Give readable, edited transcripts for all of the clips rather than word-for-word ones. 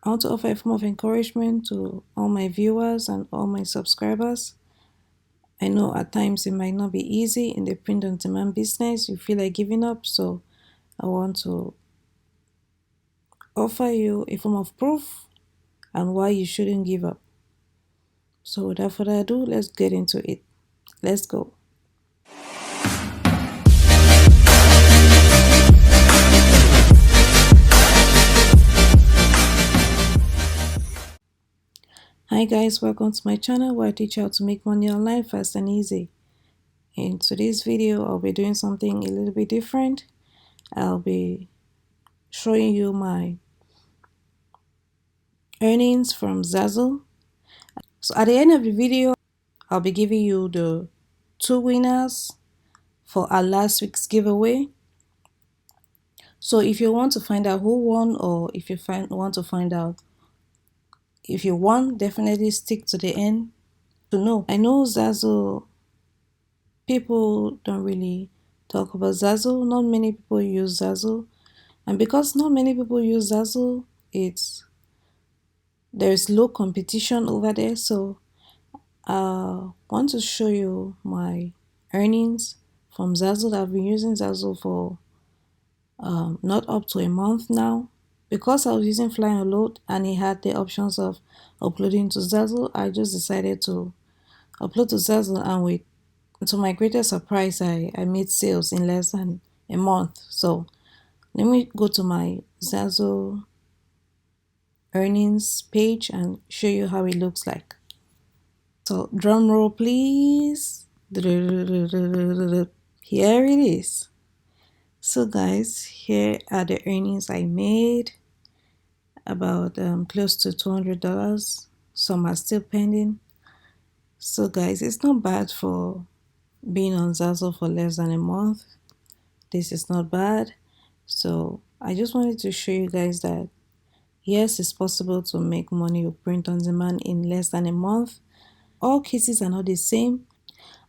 I want to offer a form of encouragement to all my viewers and all my subscribers. I know at times it might not be easy in the print on demand business. You feel like giving up, so I want to offer you a form of proof and why you shouldn't give up. So without further ado, let's get into it. Let's go. Hi guys, welcome to my channel where I teach you how to make money online fast and easy. In today's video, I'll be doing something a little bit different. I'll be showing you my earnings from Zazzle. So at the end of the video, I'll be giving you the 2 winners for our last week's giveaway. So if you want to find out who won, or if you want to find out if you won, definitely stick to the end to know. I know Zazzle, people don't really talk about Zazzle. Not many people use Zazzle. And because not many people use Zazzle, there's low competition over there. So I want to show you my earnings from Zazzle. I've been using Zazzle for not up to a month now. Because I was using Fly and Load and it had the options of uploading to Zazzle, I just decided to upload to Zazzle, and to my greatest surprise, I made sales in less than a month. So let me go to my Zazzle earnings page and show you how it looks like. So drum roll please. Here it is. So guys, here are the earnings I made. About close to $200. Some are still pending. So guys, it's not bad for being on Zazzle for less than a month. This is not bad. So I just wanted to show you guys that yes, it's possible to make money with print on demand in less than a month. All cases are not the same.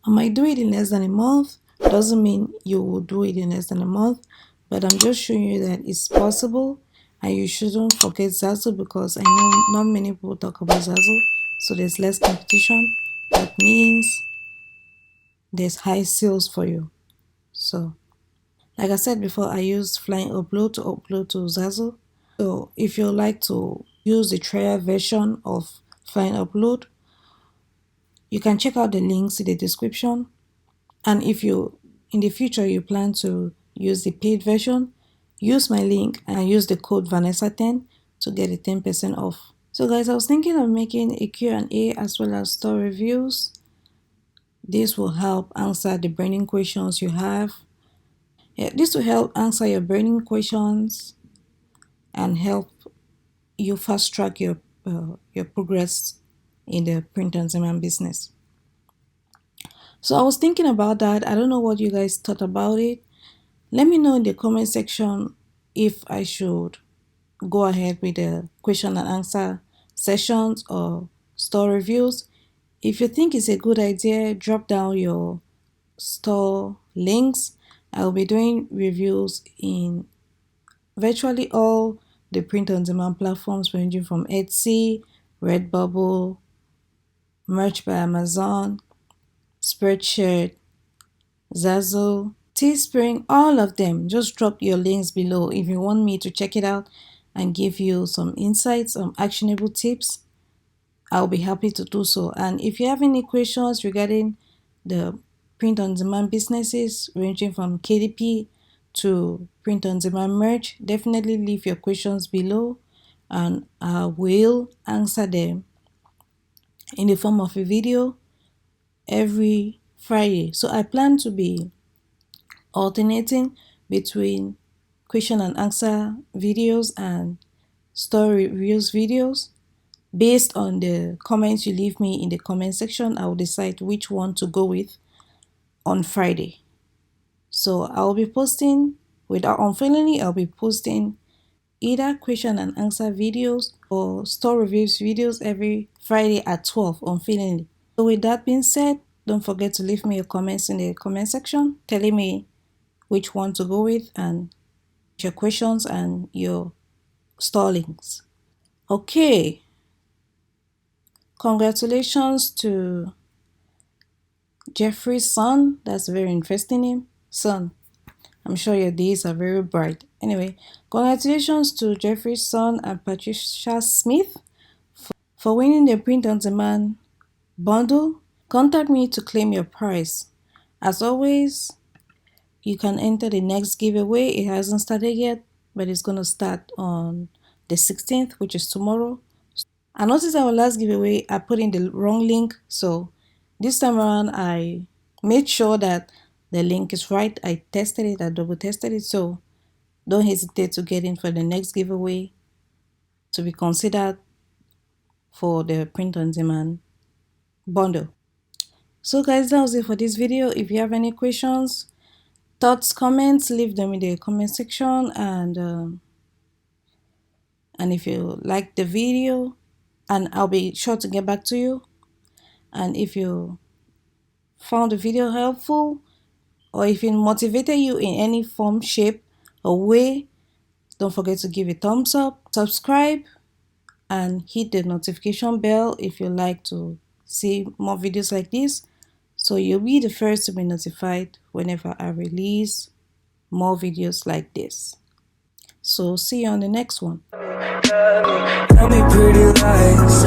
I might do it in less than a month. Doesn't mean you will do it in less than a month, but I'm just showing you that it's possible, and you shouldn't forget Zazzle, because I know not many people talk about Zazzle. So there's less competition. That means there's high sales for you. So like I said before, I use Flying Upload to upload to Zazzle. So if you like to use the trial version of Flying Upload, you can check out the links in the description. And if you in the future you plan to use the paid version, use my link and use the code Vanessa10 to get a 10% off. So guys, I was thinking of making a Q&A as well as store reviews. This will help answer the burning questions you have. This will help answer your burning questions and help you fast track your progress in the print on demand business. So I was thinking about that. I don't know what you guys thought about it. Let me know in the comment section if I should go ahead with the question and answer sessions or store reviews. If you think it's a good idea, drop down your store links. I'll be doing reviews in virtually all the print on demand platforms, ranging from Etsy, Redbubble, Merch by Amazon, Spreadshirt, Zazzle, Teespring, all of them. Just drop your links below if you want me to check it out and give you some insights, some actionable tips. I'll be happy to do so. And if you have any questions regarding the print on demand businesses, ranging from KDP to print on demand merch, definitely leave your questions below and I will answer them in the form of a video every Friday. So I plan to be alternating between question and answer videos and story reviews videos. Based on the comments you leave me in the comment section, I will decide which one to go with on Friday. So I'll be posting, without unfailingly, I'll be posting either question and answer videos or store reviews videos every Friday at 12 unfailingly. So with that being said, don't forget to leave me your comments in the comment section telling me which one to go with and your questions and your store links. Okay, congratulations to Jeffrey's son. That's a very interesting name. Son. I'm sure your days are very bright. Anyway, congratulations to Jeffrey's son and Patricia Smith for winning the print on demand bundle. Contact me to claim your prize. As always, you can enter the next giveaway. It hasn't started yet, but it's going to start on the 16th, which is tomorrow. I noticed our last giveaway, I put in the wrong link. So this time around, I made sure that the link is right. I tested it, I double tested it. So don't hesitate to get in for the next giveaway to be considered for the print on demand bundle. So guys, that was it for this video. If you have any questions, thoughts, comments, leave them in the comment section. And if you like the video, and I'll be sure to get back to you. And if you found the video helpful, or if it motivated you in any form, shape, or way, don't forget to give a thumbs up, subscribe, and hit the notification bell if you like to see more videos like this, so you'll be the first to be notified whenever I release more videos like this. So see you on the next one. Tell me pretty lies.